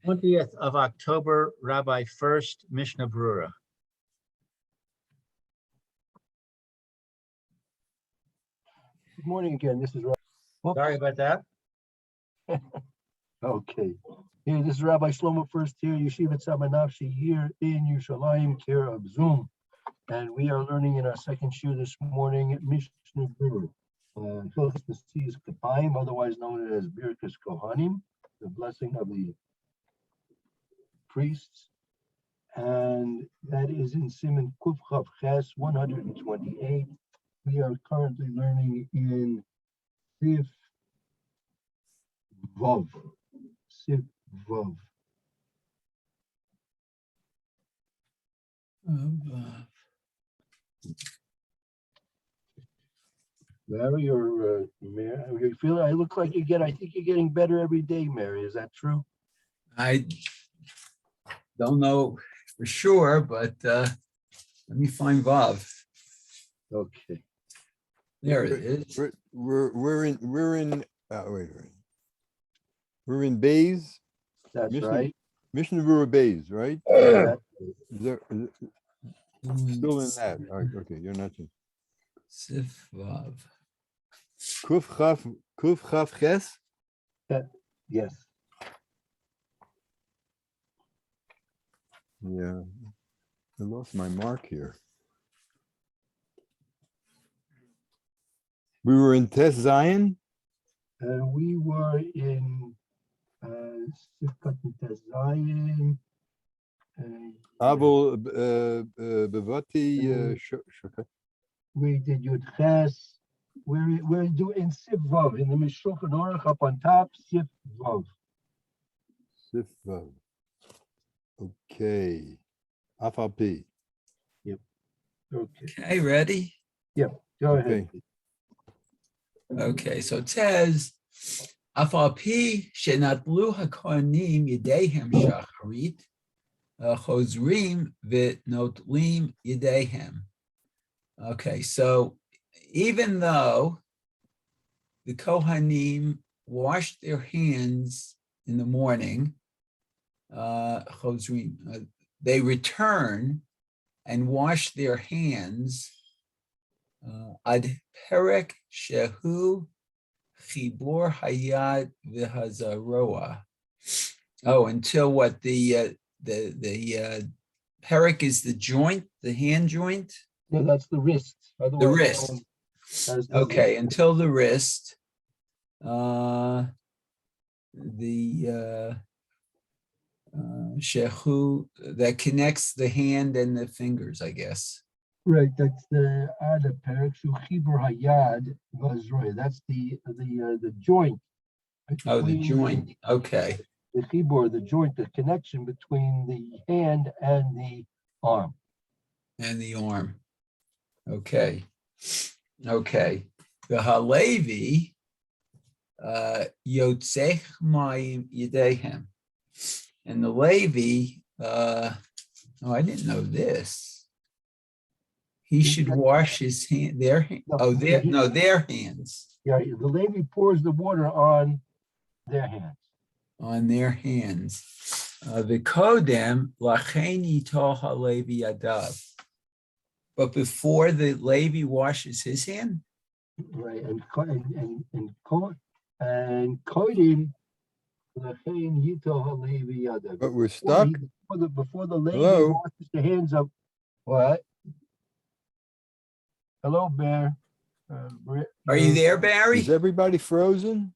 20th of October, Rabbi Furst, Mishna Berura. Good morning again. This is Rabbi. Sorry about that. Okay. Hey, this is Rabbi Shlomo Furst here, Yeshivat Samanafshi here in Yerushalayim, care of Zoom. And we are learning in our second shiur this morning, Mishna Berura. Hilchos Nesias Kapayim, otherwise known as Birkas Kohanim, the blessing of the priests. And that is in Siman Kuf Chav Ches 128. We are currently learning in Sif Vav. Sif Vav. Mary, or Mary, you feel? I look like you get. I think you're getting better every day, Mary. Is that true? I don't know for sure, but let me find Vav. Okay. There it is. We're in Bays. That's Mishnah- right. Mishnah Berura Bays, right? That's Is it still in that? All right, okay, you're not. Sif Vav. Kuf Chav Ches. yes. Yeah, I lost my mark here. We were in Testzion. We were in Sifkat Testzion. Abel Bevati. We did Yud Ches. We're doing Sif Vav in the Mishulchan Aruch up on top. Sif Vav. Sif Vav. Okay. Afal P. Okay. Okay, ready? Go ahead. Okay. Okay, so it says, Afal pi shenatlu hakohanim yedehem shacharit, chozrim v'notlim yedehem. Okay, so even though the Kohanim washed their hands in the morning, chozrim, they return and wash their hands ad perek shehu chibur hayad v'hazaroa. Oh, until what the perek is the joint, the hand joint. No, that's the wrist. The wrist. Okay, until the wrist. The shehu that connects the hand and the fingers, I guess. Right, that's the Ada Perek Shu Chibur Hayad Vazroy. That's the joint. Oh, the between joint. Okay. The chibur, the joint, the connection between the hand and the arm. And the arm. Okay. Okay. The Halevi Yotzech Mayim Yedehem. And the Levi, oh, I didn't know this. He should wash his hand, their hand. Oh, their hands. Yeah, the Levi pours the water on their hands. On their hands. The Kodem Lachen Yitol HaLevi Yadav. But before the Levi washes his hand? Right, and Kodim Lachen Yitol HaLevi Yadav. But we're stuck. Before the Levi Hello? washes the hands of what? Hello, Bear. Are you there, Barry? Is everybody frozen?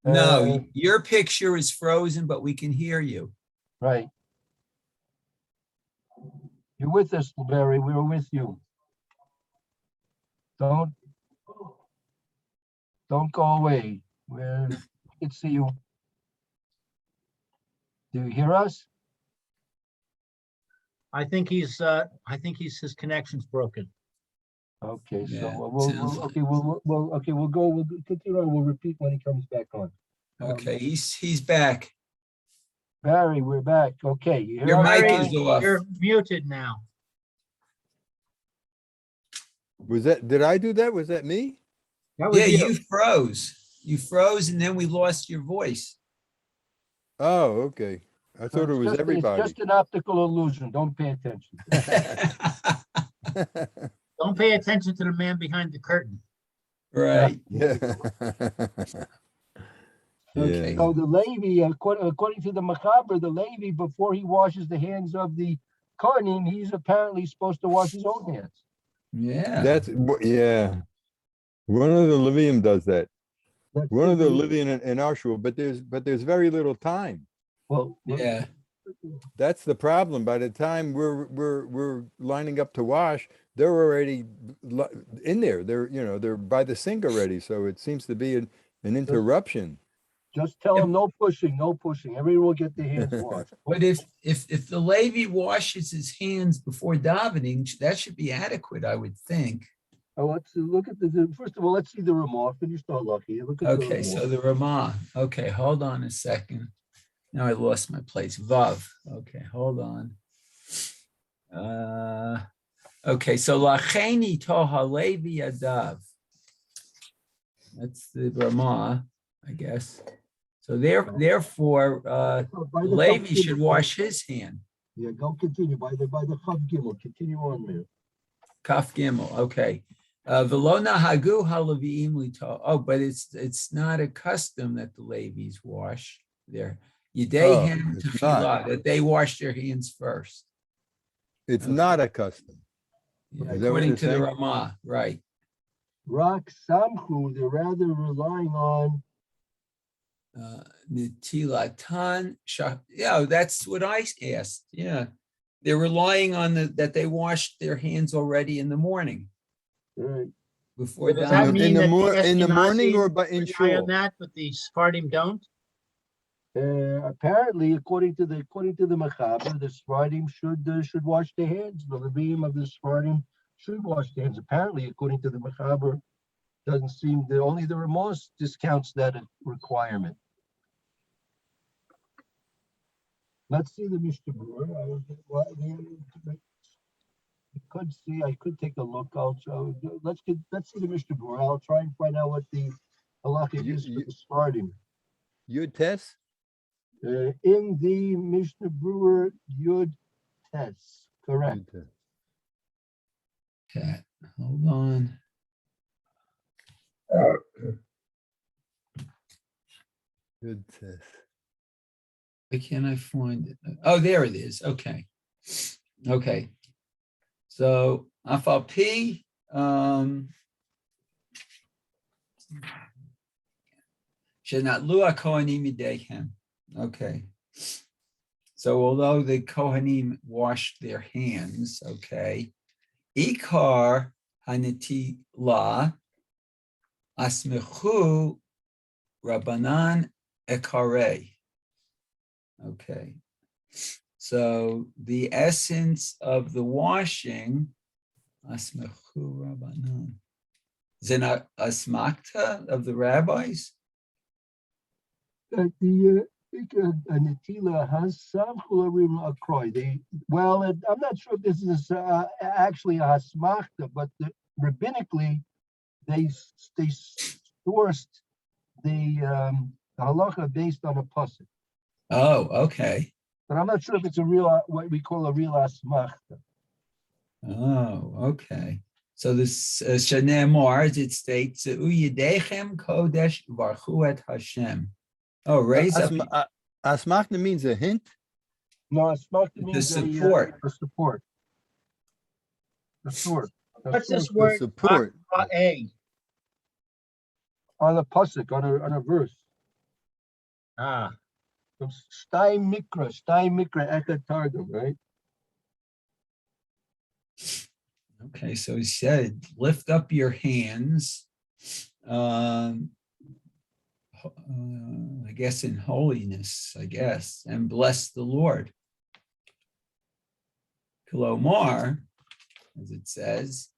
No, your picture is frozen, but we can hear you. Right. You're with us, Barry. We were with you. Don't go away. We can see you. Do you hear us? I think his connection's broken. Okay, Yeah, so we'll go. We'll continue on. We'll repeat when he comes back on. Okay, he's back. Barry, we're back. Okay, you hear Your us? mic Barry, is off. You're muted now. Was that, did I do that? Was that me? That was Yeah, you. you froze. You froze and then we lost your voice. Oh, okay. I thought it was It's everybody. just an optical illusion. Don't pay attention. Don't pay attention to the man behind the curtain. Right. Yeah. Okay. Yeah. So the Levi, according to the Machaber, the Levi, before he washes the hands of the Kohanim, he's apparently supposed to wash his own hands. Yeah. Yeah. One of the Levium does that. That's One of the the- Levium in our shul, but there's very little time. Well, Yeah. That's the problem. By the time we're lining up to wash, they're already in there. They're by the sink already. So it seems to be an interruption. just tell him no pushing, no pushing. Everyone will get their hands washed. But if the Levi washes his hands before davening, that should be adequate, I would think. Oh, let's look at first of all, let's see the Ramah. Finish the lucky. Look at Okay, the so the Ramah. Okay, hold on a second. Now I lost my place. Vav. Okay, hold on. Okay, so Lacheni Toha Levi Adav. That's the Ramah, I guess. So therefore, By the Levi Chav should Gimel. wash his hand. Yeah, go continue by the Chav Gimel. Continue on there. Kaf Gimel. Okay. Velona Hagu Halaviim Lito. Oh, but it's not a custom that the Levies wash their Yideihem it's Tefillah, that they wash their hands first. It's Okay. not a custom. Yeah, Is that what according you're to the saying? Ramah, right? Rak Samchu, they're rather relying on. Nitilatan. Yeah, that's what I asked. Yeah, they're relying on that they washed their hands already in the morning before Does that davening. mean that the In the morning or Ashkenazim in rely on shul? that, but the Sephardim don't? Apparently, according to the Machaber, the Sephardim should wash their hands. The Levium of the Sephardim should wash their hands. Apparently, according to the Machaber, doesn't seem that only the Ramah discounts that requirement. Let's see the Mishna Berura. I could take a look. Let's see the Mishna Berura. I'll try and find out what the halakha is for the Sephardim. Yud Tes? In the Mishna Berura Yud Tes, correct. Yud Tes. Okay, hold on. Yud Tes. Why can't I find it? Oh, there it is. Okay. Okay. So Afal P. Shenatlu Kohanim Yideihem. Okay. So although the Kohanim washed their hands, okay, Ikar Hanitila Asmechu Rabbanan Ekare. Okay. So the essence of the washing, Asmechu Rabbanan, is an asmakta of the rabbis? That the Anatila has some chularim akroy. Well, I'm not sure if this is actually a hasmachta, but rabbinically, they sourced the halacha based on a pasuk. Oh, okay. But I'm not sure if it's a real, what we call a real asmachta. Oh, okay. So this Shanemar, it states, Uyedechem Kodesh Varchu et Hashem. Oh, raise up Asmachta means a hint. No, asmachta means support. A support. A sword. What's this The word? support. A. On a pasuk, on a verse. Ah, From Stai Mikra Eka Targum, right? Okay, so he said, lift up your hands, I guess in holiness, and bless the Lord. Kilomar, as it says,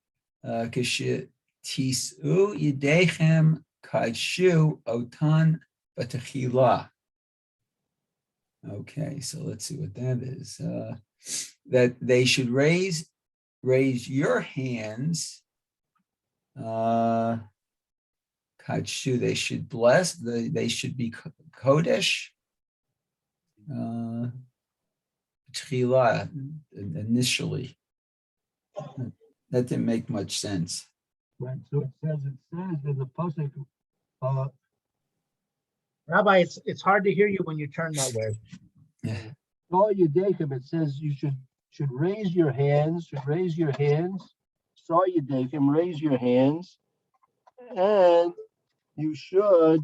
Tisu Yidechem Kadshu Otan Batachila. Okay, so let's see what that is. That they should raise your hands. Kadshu, they should bless. They should be kodesh. b'tchila initially. That didn't make much sense. Right, so it says in the pasuk, Rabbi, it's hard to hear you when you turn that way. all Yudechem, it says you should raise your hands, saw Yudechem, raise your hands, and you should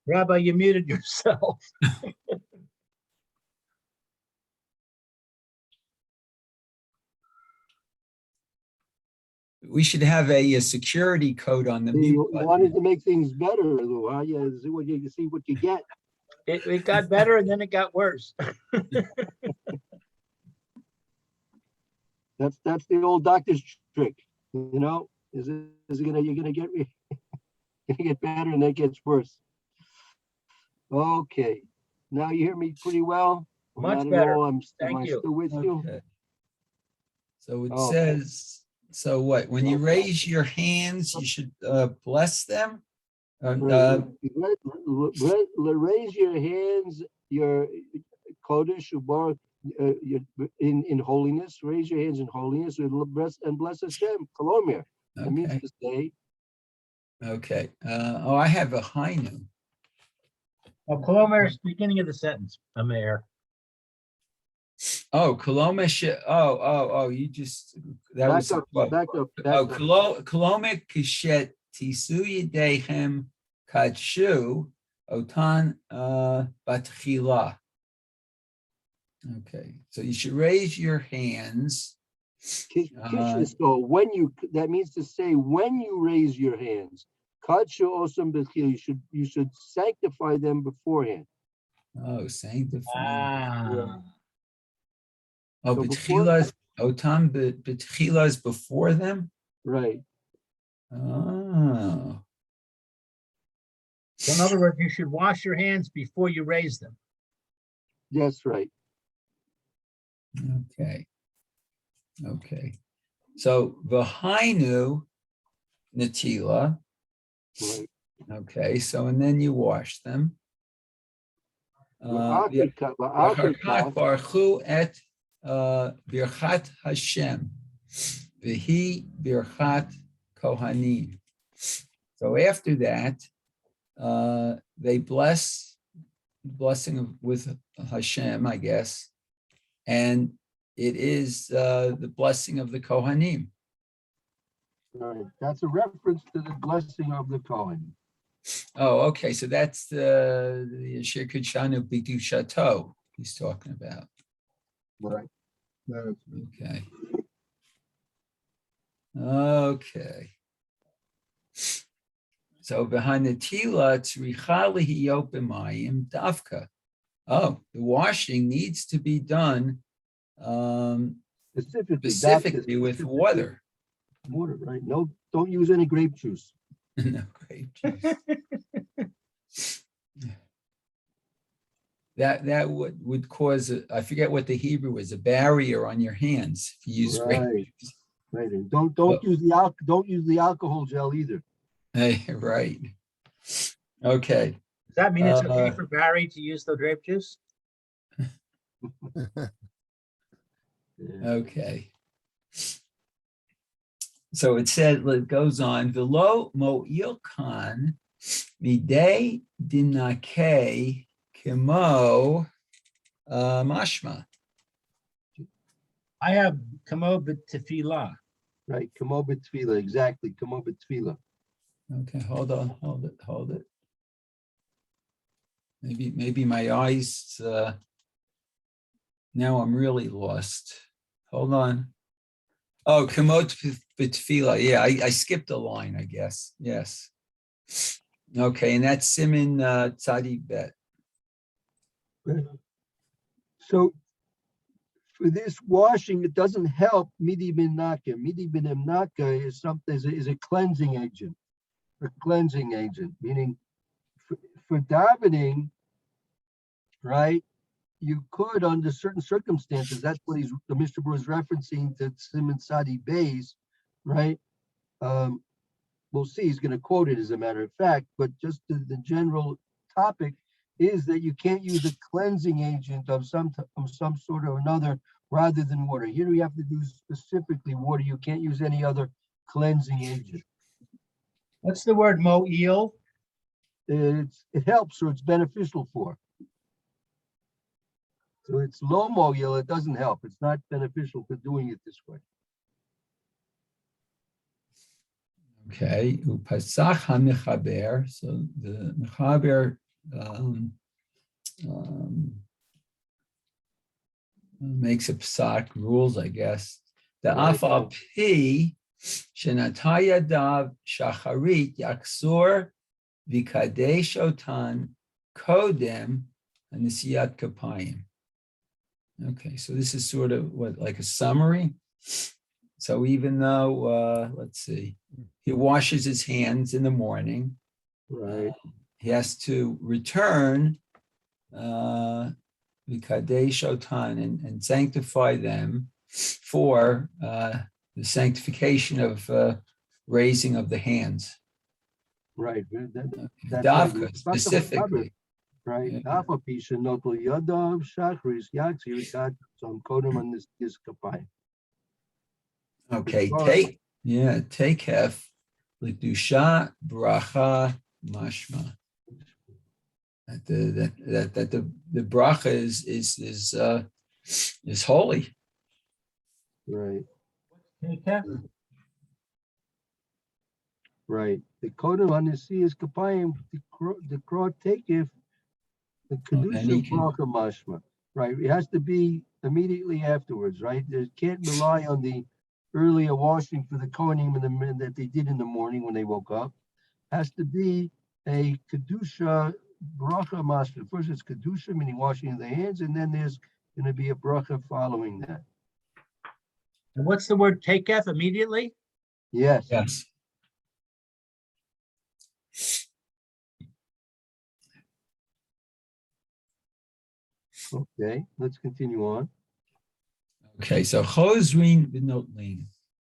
Rabbi, you muted yourself. We should have a security code on the mute you button. wanted to make things better, Lou, huh? Yeah, see what you get. It got better and then it got worse. That's the old doctor's trick, you know. You're gonna get better and then it gets worse. Okay, now you hear me pretty well. Or Much not at better. all? Am Thank I you. still with you? Okay. So it Oh. says, so what, when you Okay. raise your hands, you should bless them? Right. Raise your hands, your kodesh ubar, in holiness. Raise your hands in holiness and bless Hashem. Kolomer. That means Okay, to say, okay. Oh, I have a Hainu. Well, Kolomer is the beginning of the sentence, Amir. Oh, Kolomish, you just, that back was, up, what? back up, back Oh, up. Kolomik Kishet Tisu Yedehem Kadshu Otan Batchila. Okay, so you should raise your hands. So when that means to say when you raise your hands, you should sanctify them beforehand. Oh, sanctify. Ah. Oh, So Betchilas, Otan Betchilas before them? Right. Oh, So in other words, you should wash your hands before you raise them. That's right. okay. Okay. So Vahainu Natila. Right. Okay, so and then you wash them. V'achar Baruchu et birchat Hashem, v'hi birchat Kohanim. So after that, they blessing with Hashem, I guess, and it is the blessing of the Kohanim. Right. That's a reference to the blessing of the Kohen. Oh, okay. So that's the Asher Kidshanu Bidu Chateau he's talking about. Right. Okay. Okay. So behind the tila, tzricha lihiyot dafka. Oh, the washing needs to be done specifically with water. Water, right? No, don't use any grape juice. No grape juice. That would cause I forget what the Hebrew is, a barrier on your hands if you use grape juice. Right. And don't use the alcohol gel either. Hey, right. Okay. Does that mean it's okay for Barry to use the grape juice? Okay. So it goes on, Velo mo'ilkan midei dinake kimo mashma. I have kamo b'tefillah. Right, kamo b'tefillah, exactly, kamo b'tefillah. Okay, hold it. Maybe my eyes, now I'm really lost. Hold on. Oh, kamot b'tefillah. Yeah, I skipped a line, I guess. Yes. Okay, and that's Siman Tzadik Bet. So for this washing, it doesn't help midi bin naka. Midi bin naka is something is a cleansing agent. A cleansing agent, meaning for davening, right? You could, under certain circumstances, that's what the Mishna is referencing to Siman Sadi Bays, right? we'll see, he's gonna quote it as a matter of fact, but just the general topic is that you can't use a cleansing agent of some sort or another rather than water. Here we have to do specifically water. You can't use any other cleansing agent. What's the word mo'il? It helps or it's beneficial for. So it's low mo'il, it doesn't help. It's not beneficial for doing it this way. Okay, upasach ha-mechaber. So the mechaber makes a psak, rules, I guess. The Right. afal pi shenataya dav shacharit yaksur v'kadesh otan kodem anisiyat kapayim. Okay, so this is sort of what, like a summary. So even though, let's see, he washes his hands in the morning, Right. he has to return the Kadesh Otan and sanctify them for the sanctification of raising of the hands. Right. That's Davka right. specifically. Right. Yeah. Okay, take hef l'kedusha bracha mashma. That the bracha is holy. Right. Okay. Right. The kodem anisi is kapayim, the krot taketh, the kedusha bracha mashma. Right. It has to be immediately afterwards, right? They can't rely on the earlier washing for the kohanim that they did in the morning when they woke up. Has to be a kedusha bracha mashma. First it's kedusha, meaning washing of the hands, and then there's going to be a bracha following that. And what's the word taketh immediately? Yes. Yes. Okay, let's continue on. Okay, so chozrin v'notlin.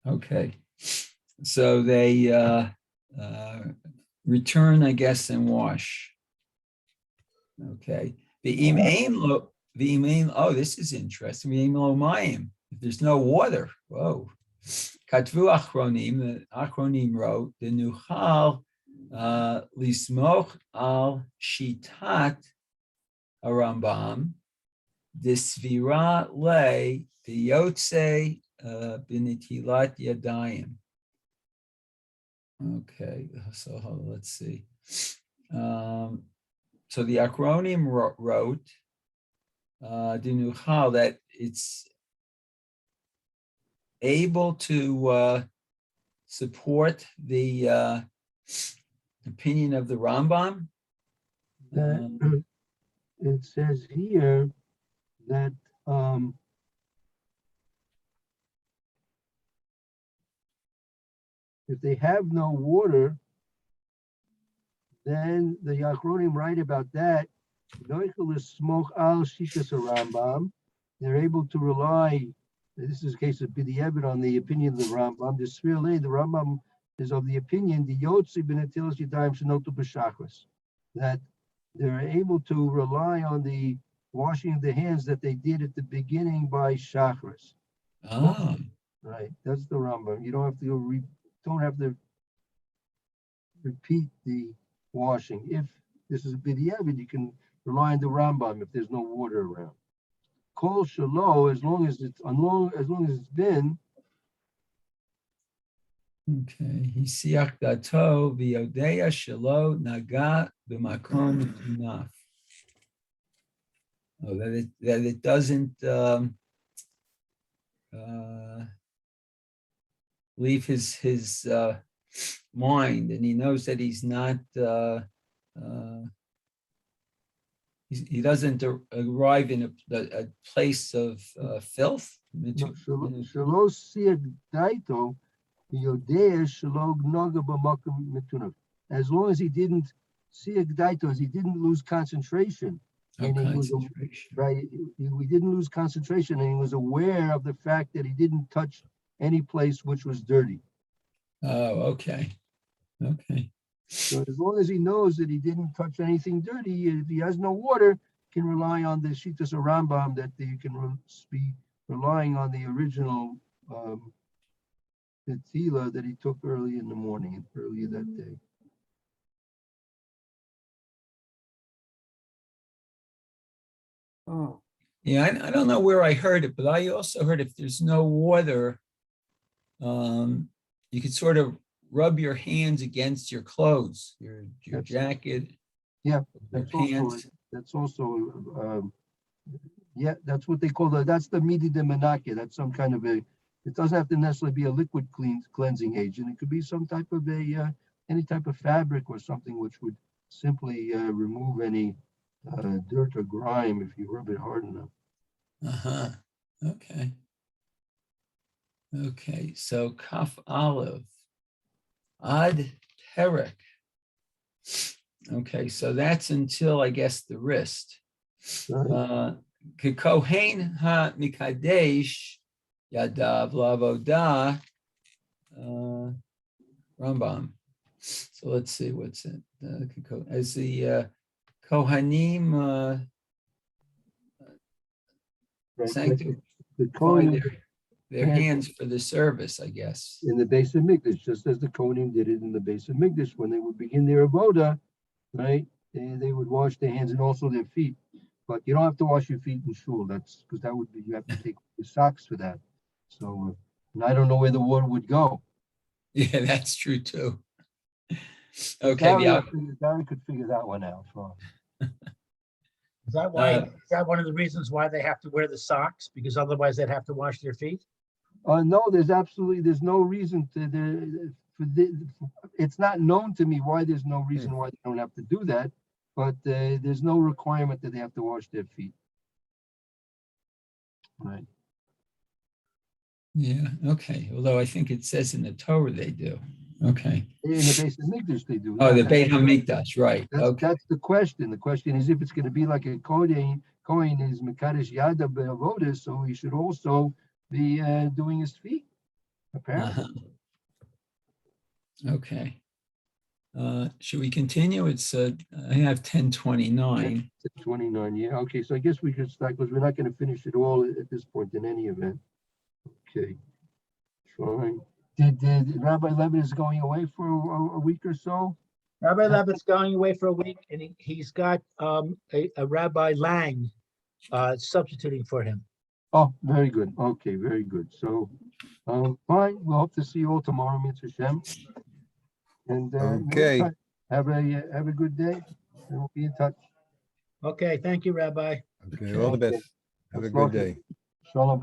Okay, so they return, I guess, and wash. Okay, v'im ein lo. Oh, this is interesting. V'im lo mayim. If there's no water, whoa. Katvu achronim. The achronim wrote the nuchal lismoch al shitat Rambam. Disvira le v'yotze b'nitilat yadayim. Okay, so let's see. So the Achronim wrote Dinuchal that it's able to support the opinion of the Rambam. It says here that if they have no water, then the Achronim write about that. They're able to rely, this is a case of B'di'evet, on the opinion of the Rambam. The Rambam is of the opinion that they're able to rely on the washing of the hands that they did at the beginning by Shachris. Ah. Right, that's the Rambam. You don't have to repeat the washing. If this is a b'di'evet, you can rely on the Rambam if there's no water around. Kol shelo, as long as it's been. Okay, hisiach dato v'yodeya shelo naga b'makom enough. Oh, that it doesn't leave his mind, and he knows that he's not he doesn't arrive in a place of filth. Shelo siag daito v'yodeya shelo naga b'makom metunav. As long as he didn't siag daito, he didn't lose concentration. And he was right. We didn't lose concentration, and he was aware of the fact that he didn't touch any place which was dirty. Oh, okay. Okay. So as long as he knows that he didn't touch anything dirty, if he has no water, he can rely on the Shitas or Rambam that you can be relying on the original the tefillah that he took early in the morning, earlier that day. Oh, Yeah, I don't know where I heard it, but I also heard if there's no water, you could sort of rub your hands against your clothes, your That's- jacket. Yeah, your that's also yeah, that's what they call that's the midi de menake. That's some kind of it doesn't have to necessarily be a liquid cleansing agent. It could be some type of any type of fabric or something which would simply remove any dirt or grime if you rub it hard enough. Uh-huh. Okay. Okay, so Kaf Olive. Ad Perek. Okay, so that's until I guess the wrist. Right. Kohen ha mikadesh yadav lavoda Rambam. So let's see what's it. As the Kohanim Right. sanctify The Kohanim their hands for the service, I guess. in the base of Mikdash, just as the Kohanim did it in the base of Mikdash when they would begin their avoda, right? They would wash their hands and also their feet. But you don't have to wash your feet in shul. That's because that would be you have to take your socks for that. So, and I don't know where the water would go. Yeah, that's true too. Okay, Gary could figure that one out. So. Is that why, is that one of the reasons why they have to wear the socks? Because otherwise they'd have to wash their feet? No, there's no reason it's not known to me why there's no reason why they don't have to do that, but there's no requirement that they have to wash their feet. Right. Yeah, okay. Although I think it says in the Torah they do. Okay. In the base of Mikdash they do. Oh, the Yeah, Beit HaMikdash, right. Okay. That's the question. The question is if it's going to be like a Kohen is Mekadesh Yada Be'avodah, so he should also be doing his feet, apparently. Okay. Should we continue? It's I have 10:29. 29, yeah. Okay, so I guess we could start because we're not going to finish it all at this point in any event. Okay, fine. Did Rabbi Levin is going away for a week or so? Rabbi Levin's going away for a week and he's got a Rabbi Lang substituting for him. Oh, very good. Okay, very good. So, fine. We'll hope to see you all tomorrow, Mitzvah Shem. And Okay. have a good day, and we'll be in touch. Okay, thank you, Rabbi. Okay, all the best. Have a good day. Shalom.